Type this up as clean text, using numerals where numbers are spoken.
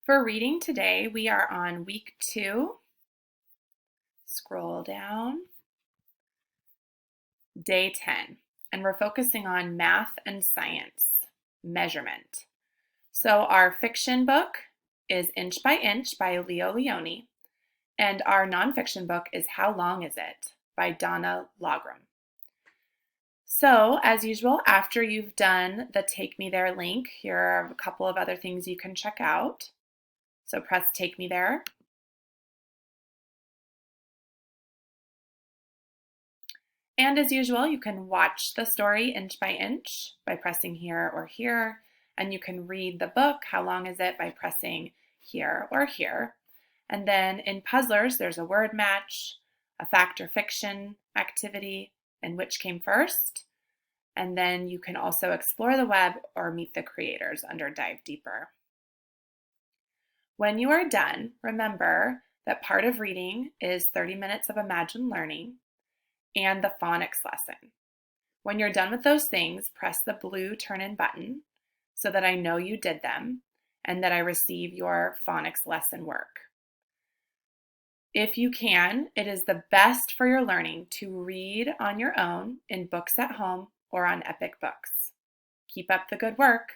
For reading today, we are on week 2. Scroll down. Day 10. And we're focusing on math and science, measurement. So our fiction book is Inch by Inch by Leo Lionni. And our nonfiction book is How Long Is It by Donna Logram. So, as usual, after you've done the Take Me There link, here are a couple of other things you can check out. So press Take Me There. And as usual, you can watch the story inch by inch by pressing here or here. And you can read the book, How Long Is It, by pressing here or here. And then in Puzzlers, there's a word match, a fact or fiction activity, and which came first. And then you can also explore the web or meet the creators under Dive Deeper. When you are done, remember that part of reading is 30 minutes of imagined learning and the phonics lesson. When you're done with those things, press the blue turn in button so that I know you did them and that I receive your phonics lesson work. If you can, it is the best for your learning to read on your own in books at home or on Epic Books. Keep up the good work.